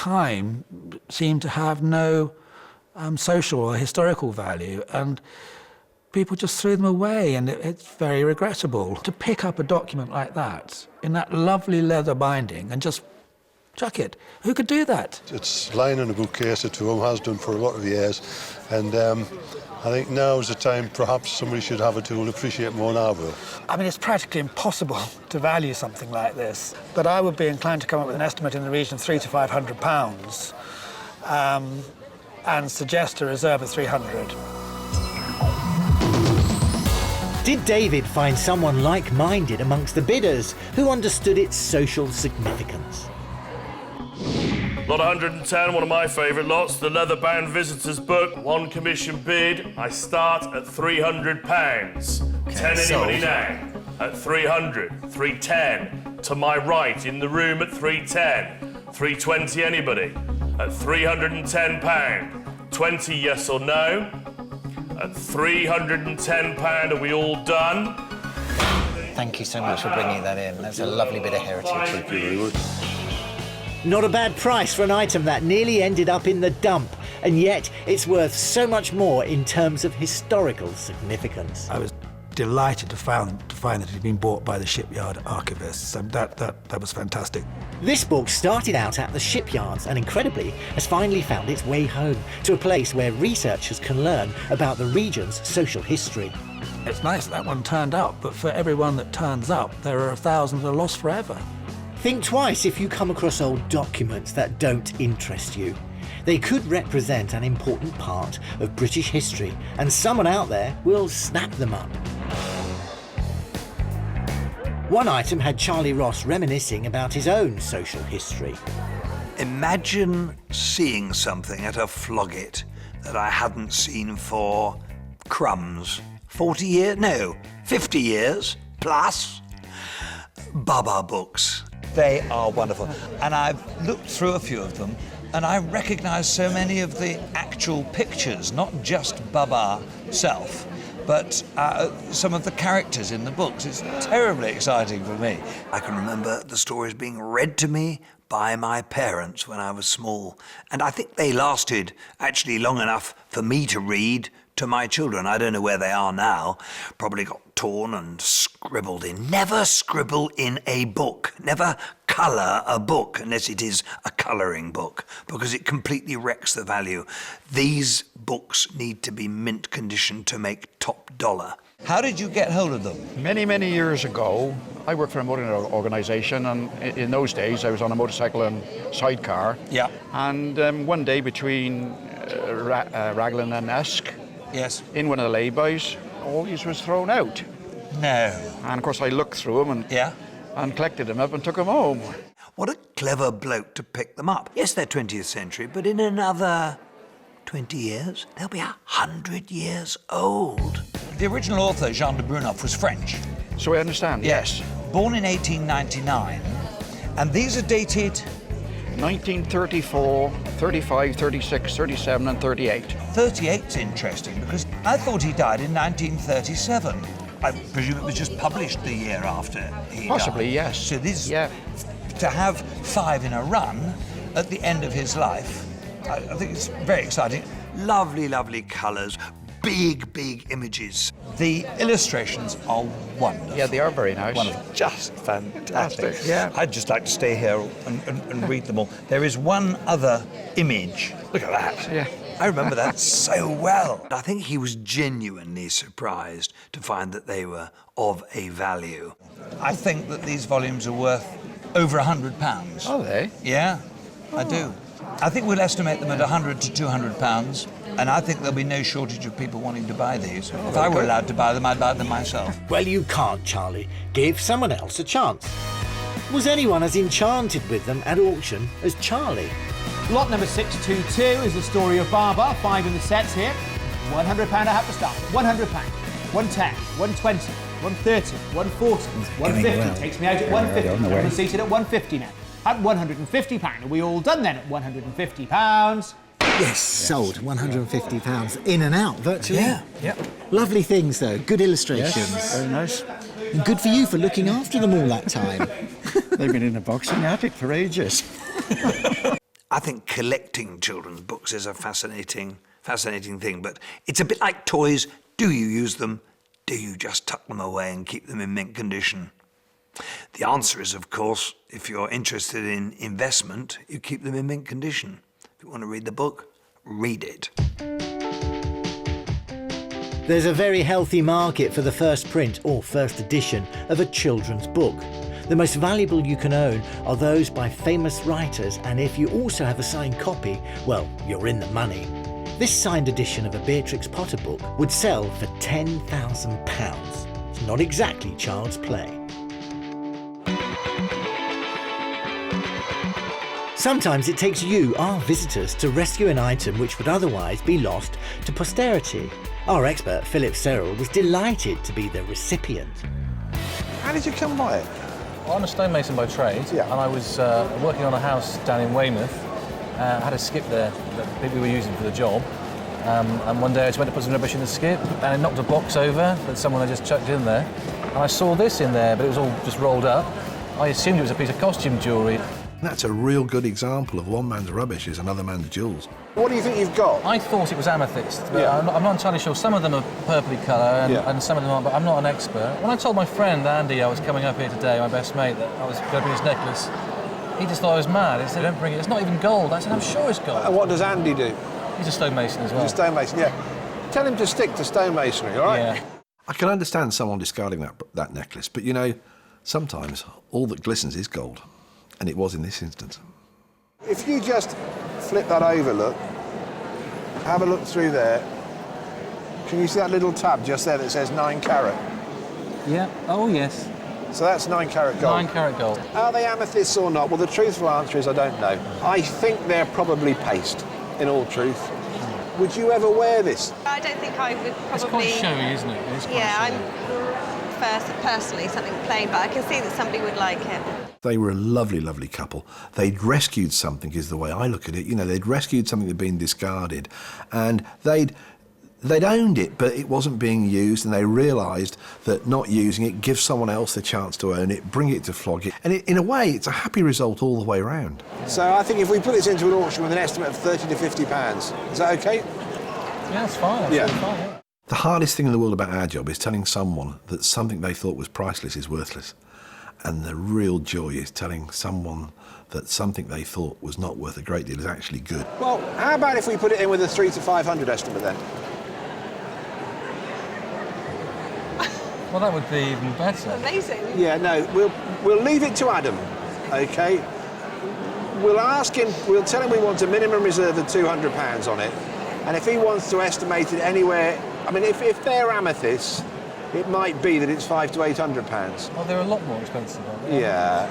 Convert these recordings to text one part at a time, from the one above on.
time seem to have no social or historical value, and people just threw them away, and it's very regrettable. To pick up a document like that in that lovely leather binding and just chuck it. Who could do that? It's lying in a bookcase at home, has done for a lot of years, and I think now is the time perhaps somebody should have it to appreciate more now. I mean, it's practically impossible to value something like this, but I would be inclined to come up with an estimate in the region of £300 to £500 and suggest a reserve of 300. Did David find someone like-minded amongst the bidders who understood its social significance? Lot 110, one of my favourite lots, the leather-bound visitors book, one commission bid. I start at £300. Okay, 10 anybody now? At 300, 310. To my right in the room at 310. 320 anybody? At £310. 20 yes or no? At £310, are we all done? Thank you so much for bringing that in. That's a lovely bit of heritage. Thank you very much. Not a bad price for an item that nearly ended up in the dump, and yet it's worth so much more in terms of historical significance. I was delighted to find that it had been bought by the shipyard archivists, and that was fantastic. This book started out at the shipyards and, incredibly, has finally found its way home to a place where researchers can learn about the region's social history. It's nice that one turned up, but for every one that turns up, there are 1,000 that are lost forever. Think twice if you come across old documents that don't interest you. They could represent an important part of British history, and someone out there will snap them up. One item had Charlie Ross reminiscing about his own social history. Imagine seeing something at a Flog It that I hadn't seen for crumbs. 40 years? No, 50 years plus. Baba books. They are wonderful. And I've looked through a few of them, and I recognise so many of the actual pictures, not just Baba self, but some of the characters in the books. It's terribly exciting for me. I can remember the stories being read to me by my parents when I was small, and I think they lasted actually long enough for me to read to my children. I don't know where they are now. Probably got torn and scribbled in. Never scribble in a book. Never colour a book unless it is a colouring book, because it completely wrecks the value. These books need to be mint condition to make top dollar. How did you get hold of them? Many, many years ago, I worked for a motoring organisation, and in those days I was on a motorcycle and sidecar. Yeah. And one day between Raglan and Esk, Yes. in one of the laybys, all these was thrown out. No. And of course I looked through them and collected them up and took them home. What a clever bloke to pick them up. Yes, they're 20th century, but in another 20 years, they'll be 100 years old. The original author, Jean de Brunoff, was French. So I understand, yes. Born in 1899, and these are dated 1934, 35, 36, 37 and 38. 38's interesting because I thought he died in 1937. I presume it was just published the year after he Possibly, died. yes. So this, yeah. To have 5 in a run at the end of his life, I think it's very exciting. Lovely, lovely colours, big, big images. The illustrations are wonderful. Yeah, they are very nice. Wonderful. Just fantastic. Yeah. I'd just like to stay here and read them all. There is one other image. Look at that. Yeah. I remember that so well. I think he was genuinely surprised to find that they were of a value. I think that these volumes are worth over £100. Are they? Yeah, I do. I think we'll estimate them at £100 to £200, and I think there'll be no shortage of people wanting to buy these. If I were allowed to buy them, I'd buy them myself. Well, you can't, Charlie. Give someone else a chance. Was anyone as enchanted with them at auction as Charlie? Lot number 622 is the story of Baba, 5 in the sets here. £100 I have to start. £100, 110, 120, 130, 140, 150. Takes me out at 150. I'm seated at 150 now. At £150. Are we all done then at £150? Yes, sold. £150 in and out, virtually. Yeah. Lovely things, though. Good illustrations. Yes, very nice. And good for you for looking after them all that time. They've been in a box in the attic for ages. I think collecting children's books is a fascinating thing, but it's a bit like toys. Do you use them? Do you just tuck them away and keep them in mint condition? The answer is, of course, if you're interested in investment, you keep them in mint condition. If you want to read the book, read it. There's a very healthy market for the first print or first edition of a children's book. The most valuable you can own are those by famous writers, and if you also have a signed copy, well, you're in the money. This signed edition of a Beatrix Potter book would sell for £10,000. It's not exactly child's play. Sometimes it takes you, our visitors, to rescue an item which would otherwise be lost to posterity. Our expert, Philip Serrell, was delighted to be the recipient. How did you come by it? I'm a stonemason by trade, and I was working on a house down in Weymouth. I had a skip there that we were using for the job, and one day I just went to put some rubbish in the skip, and it knocked a box over that someone had just chucked in there, and I saw this in there, but it was all just rolled up. I assumed it was a piece of costume jewellery. That's a real good example of one man's rubbish is another man's jewels. What do you think you've got? I thought it was amethyst, but I'm not entirely sure. Some of them are purpley colour and some of them aren't, but I'm not an expert. When I told my friend Andy I was coming up here today, my best mate, that I was going to bring his necklace, he just thought I was mad. He said, don't bring it, it's not even gold. I said, I'm sure it's gold. And what does Andy do? He's a stonemason as well. He's a stonemason, yeah. Tell him to stick to stonemasonry, all right? Yeah. I can understand someone discarding that necklace, but you know, sometimes all that glistens is gold. And it was in this instance. If you just flip that over, look, have a look through there. Can you see that little tab just there that says 9 carat? Yeah, oh yes. So that's 9 carat gold. 9 carat gold. Are they amethysts or not? Well, the truthful answer is I don't know. I think they're probably paste, in all truth. Would you ever wear this? I don't think I would probably... It's quite showy, isn't it? It is quite showy. I'm personally something plain, but I can see that somebody would like it. They were a lovely, lovely couple. They'd rescued something, is the way I look at it. You know, they'd rescued something that had been discarded, and they'd owned it, but it wasn't being used, and they realised that not using it gives someone else the chance to own it, bring it to Flog It. And in a way, it's a happy result all the way round. So I think if we put this into an auction with an estimate of £30 to £50, is that OK? Yeah, that's fine. Yeah. Fine, yeah. The hardest thing in the world about our job is telling someone that something they thought was priceless is worthless. And the real joy is telling someone that something they thought was not worth a great deal is actually good. Well, how about if we put it in with a 3 to 500 estimate then? Well, that would be even better. Amazing. Yeah, no, we'll leave it to Adam, OK? We'll ask him, we'll tell him we want a minimum reserve of £200 on it. And if he wants to estimate it anywhere, I mean, if they're amethysts, it might be that it's £500 to £800. Well, they're a lot more expensive, aren't they? Yeah.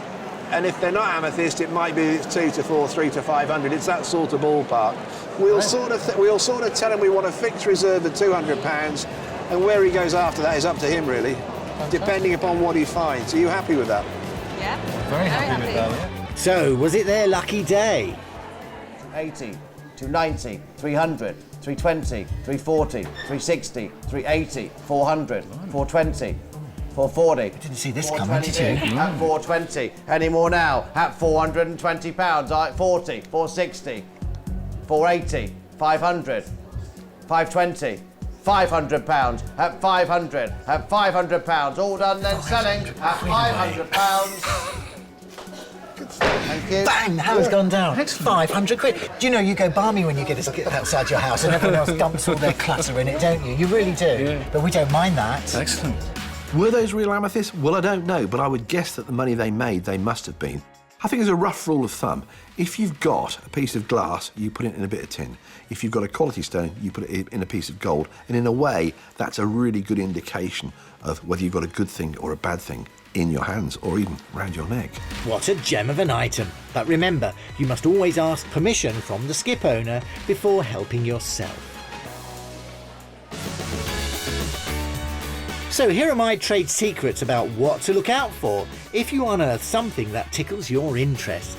And if they're not amethyst, it might be it's 2 to 4, 3 to 500. It's that sort of ballpark. We'll sort of tell him we want a fixed reserve of £200, and where he goes after that is up to him, really, depending upon what he finds. Are you happy with that? Yeah. Very happy with that, yeah. So, was it their lucky day? 80, 290, 300, 320, 340, 360, 380, 400, 420, 440. Didn't see this coming, did you? At 420. Any more now? At £420. 40, 460, 480, 500, 520. £500 at 500 at £500. All done then selling at £500. Thank you. Bang! The hammer's gone down. It's 500 quid. Do you know you go balmy when you get a skip outside your house and everyone else dumps all their clutter in it, don't you? You really do. Yeah. But we don't mind that. Excellent. Were those real amethysts? Well, I don't know, but I would guess that the money they made, they must have been. I think as a rough rule of thumb, if you've got a piece of glass, you put it in a bit of tin. If you've got a quality stone, you put it in a piece of gold. And in a way, that's a really good indication of whether you've got a good thing or a bad thing in your hands or even round your neck. What a gem of an item. But remember, you must always ask permission from the skip owner before helping yourself. So here are my trade secrets about what to look out for if you unearth something that tickles your interest.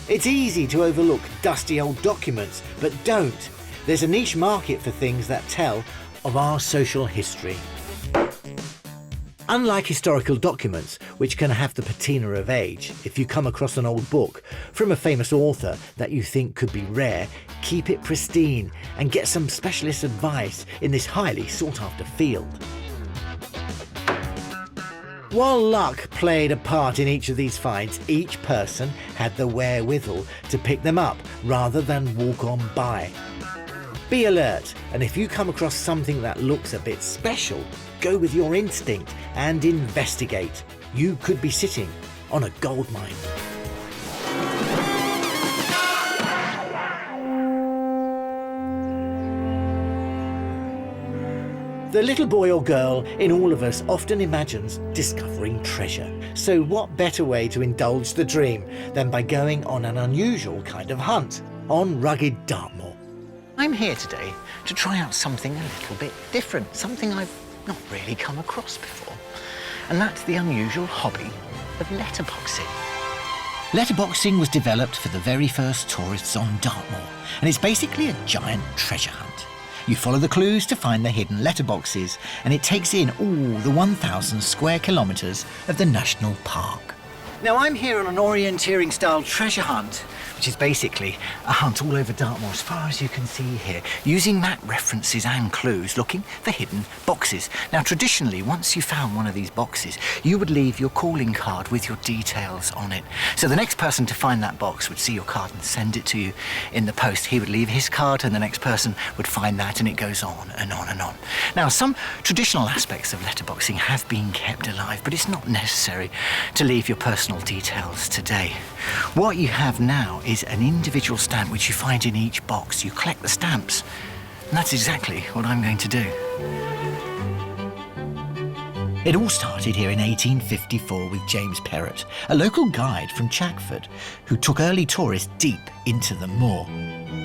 It's easy to overlook dusty old documents, but don't. There's a niche market for things that tell of our social history. Unlike historical documents, which can have the patina of age, if you come across an old book from a famous author that you think could be rare, keep it pristine and get some specialist advice in this highly sought-after field. While luck played a part in each of these finds, each person had the wherewithal to pick them up rather than walk on by. Be alert, and if you come across something that looks a bit special, go with your instinct and investigate. You could be sitting on a gold mine. The little boy or girl in all of us often imagines discovering treasure. So what better way to indulge the dream than by going on an unusual kind of hunt on rugged Dartmoor? I'm here today to try out something a little bit different, something I've not really come across before. And that's the unusual hobby of letterboxing. Letterboxing was developed for the very first tourists on Dartmoor, and it's basically a giant treasure hunt. You follow the clues to find the hidden letterboxes, and it takes in all the 1,000 square kilometres of the national park. Now I'm here on an orienteering style treasure hunt, which is basically a hunt all over Dartmoor as far as you can see here, using map references and clues, looking for hidden boxes. Now traditionally, once you found one of these boxes, you would leave your calling card with your details on it. So the next person to find that box would see your card and send it to you in the post. He would leave his card and the next person would find that, and it goes on and on and on. Now some traditional aspects of letterboxing have been kept alive, but it's not necessary to leave your personal details today. What you have now is an individual stamp which you find in each box. You collect the stamps, and that's exactly what I'm going to do. It all started here in 1854 with James Perrott, a local guide from Chackford, who took early tourists deep into the moor.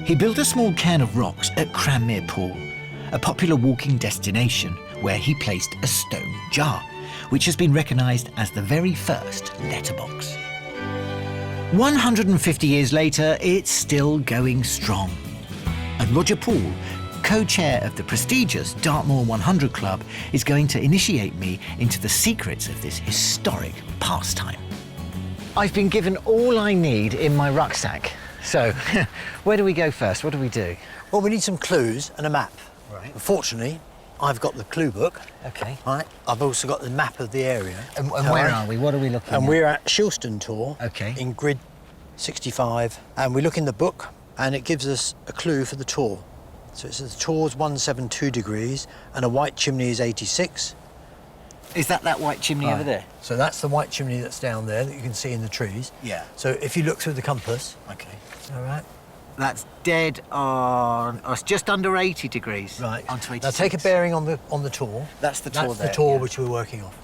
He built a small cairn of rocks at Cranmere Pool, a popular walking destination where he placed a stone jar, which has been recognised as the very first letterbox. 150 years later, it's still going strong. And Roger Poole, co-chair of the prestigious Dartmoor 100 Club, is going to initiate me into the secrets of this historic pastime. I've been given all I need in my rucksack. So, where do we go first? What do we do? Well, we need some clues and a map. Right. Unfortunately, I've got the clue book. Okay. Right. I've also got the map of the area. And where are we? What are we looking at? And we're at Shilston Tor. Okay. In grid 65. And we look in the book, and it gives us a clue for the Tor. So it says the Tor's 172 degrees, and a white chimney is 86. Is that white chimney over there? So that's the white chimney that's down there that you can see in the trees. Yeah. So if you look through the compass. Okay. All right. That's dead on... Oh, it's just under 80 degrees. Right. Onto 86. Now take a bearing on the Tor. That's the Tor That's there, the Tor yeah. which we're working off.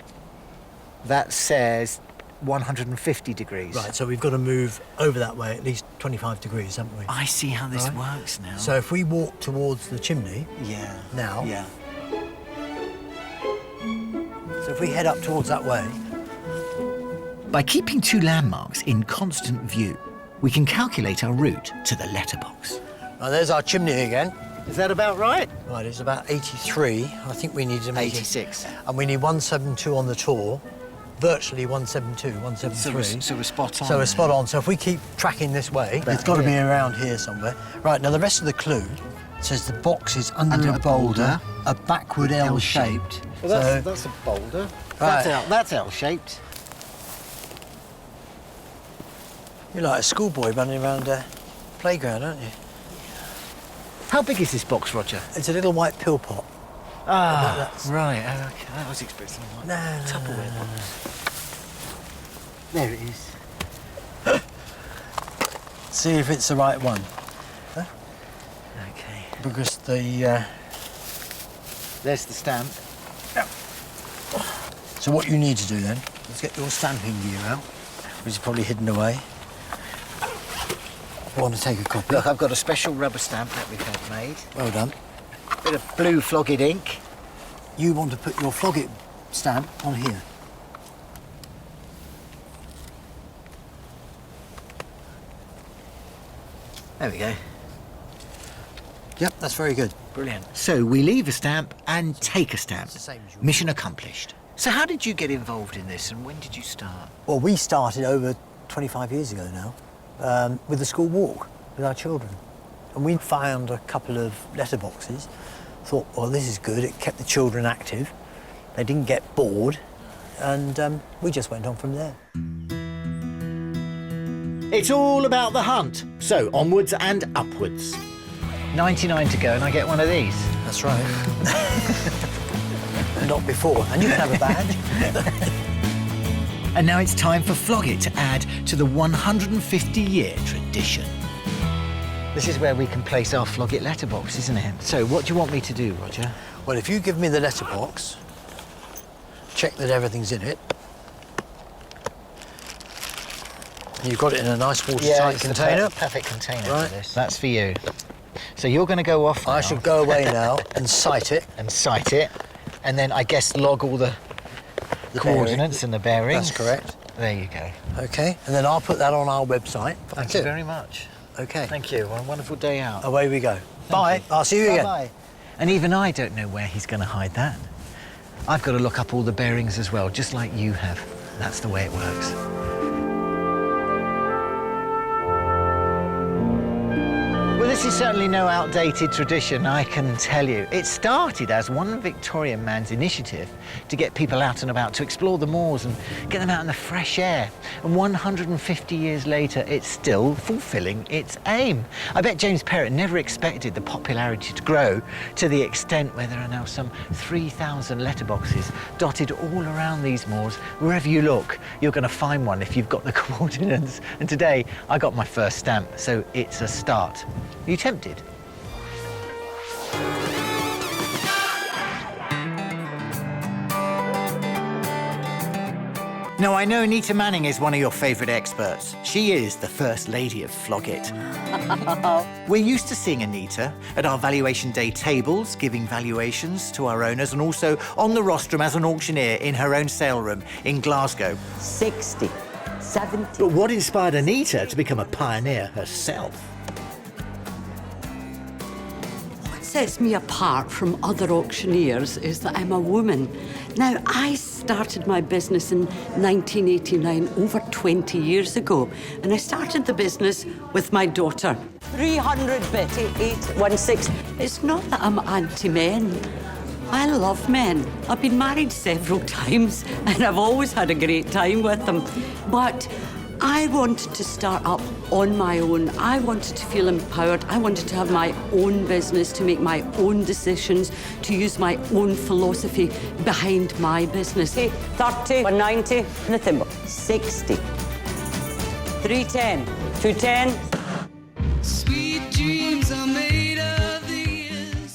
That says 150 degrees. Right, so we've got to move over that way at least 25 degrees, haven't we? I see how this Right. works now. So if we walk towards the chimney yeah. now, Yeah. so if we head up towards that way, By keeping two landmarks in constant view, we can calculate our route to the letterbox. now there's our chimney again. Is that about right? Right, it's about 83. I think we need to make 86. And we need 172 on the Tor, virtually 172, 173. So we're spot on. So we're then. spot on. So if we keep tracking this way, About it's got to be here. around here somewhere. Right, now the rest of the clue says the box is under a boulder, a backward L-shaped. Well, that's a boulder. Right. That's L-shaped. You're like a schoolboy running around a playground, aren't you? How big is this box, Roger? It's a little white pill pot. Ah, that's- right. Okay. I was expecting one. No, Tupperware no, no, box. There it is. See if it's the right one. Okay. Because the... There's the stamp. So what you need to do then, is get your stamping gear out, which is probably hidden away. I want to take a copy. Look, I've got a special rubber stamp that we've had made. Well done. Bit of blue Flog It ink. You want to put your Flog It stamp on here. There we go. Yep, that's very good. Brilliant. So we leave a stamp and take a stamp. It's the same as yours. Mission accomplished. So how did you get involved in this and when did you start? Well, we started over 25 years ago now with the school walk with our children. And we found a couple of letterboxes, thought, well, this is good. It kept the children active. They didn't get bored. And we just went on from there. It's all about the hunt. So onwards and upwards. 99 to go and I get one of these. That's right. Not before. And you can have a badge. And now it's time for Flog It to add to the 150-year tradition. This is where we can place our Flog It letterbox, isn't it? So what do you want me to do, Roger? Well, if you give me the letterbox, check that everything's in it. You've got it in a nice watertight container. Perfect container right. for this. That's for you. So you're going to go off now. I should go away now and sight it. And sight it. And then I guess log all the coordinates and the bearings. That's correct. There you go. OK, and then I'll put that on our website. Thank you very much. OK. Thank you. Well, a wonderful day out. Away we go. Bye. I'll see you again. Bye. And even I don't know where he's going to hide that. I've got to look up all the bearings as well, just like you have. That's the way it works. Well, this is certainly no outdated tradition, I can tell you. It started as one Victorian man's initiative to get people out and about, to explore the moors and get them out in the fresh air. And 150 years later, it's still fulfilling its aim. I bet James Perrott never expected the popularity to grow to the extent where there are now some 3,000 letterboxes dotted all around these moors. Wherever you look, you're going to find one if you've got the coordinates. And today, I got my first stamp, so it's a start. Are you tempted? Now, I know Anita Manning is one of your favourite experts. She is the First Lady of Flog It. We're used to seeing Anita at our valuation day tables, giving valuations to our owners, and also on the rostrum as an auctioneer in her own sale room in Glasgow. 60, 70. But what inspired Anita to become a pioneer herself? Sets me apart from other auctioneers is that I'm a woman. Now, I started my business in 1989, over 20 years ago, and I started the business with my daughter. 300 bit, 816. It's not that I'm anti-men. I love men. I've been married several times, and I've always had a great time with them. But I wanted to start up on my own. I wanted to feel empowered. I wanted to have my own business, to make my own decisions, to use my own philosophy behind my business. 30, 190, and the thimble. 60, 310, 210. Sweet dreams are made of these.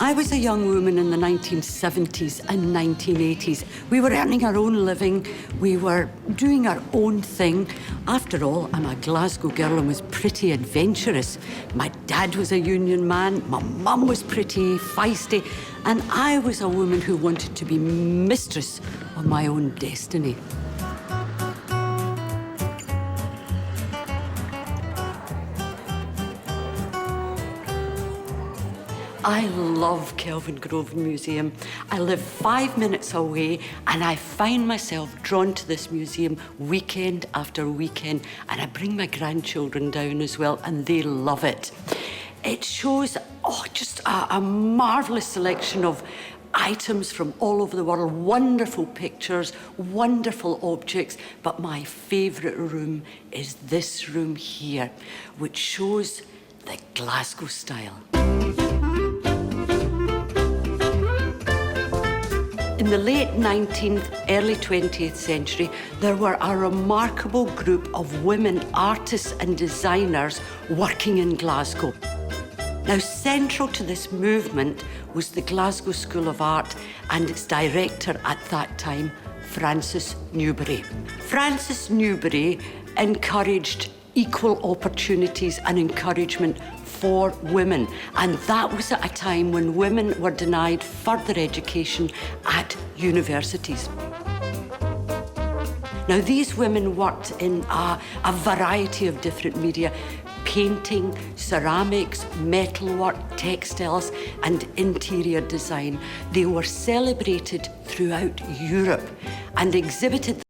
I was a young woman in the 1970s and 1980s. We were earning our own living. We were doing our own thing. After all, I'm a Glasgow girl and was pretty adventurous. My dad was a union man. My mum was pretty feisty. And I was a woman who wanted to be mistress of my own destiny. I love Kelvin Grove Museum. I live 5 minutes away and I find myself drawn to this museum weekend after weekend, and I bring my grandchildren down as well and they love it. It shows just a marvellous selection of items from all over the world, wonderful pictures, wonderful objects, but my favourite room is this room here, which shows the Glasgow style. In the late 19th, early 20th century, there were a remarkable group of women artists and designers working in Glasgow. Now, central to this movement was the Glasgow School of Art and its director at that time, Frances Newbery. Frances Newbery encouraged equal opportunities and encouragement for women, and that was at a time when women were denied further education at universities. Now, these women worked in a variety of different media. painting, ceramics, metalwork, textiles, and interior design. They were celebrated throughout Europe and exhibited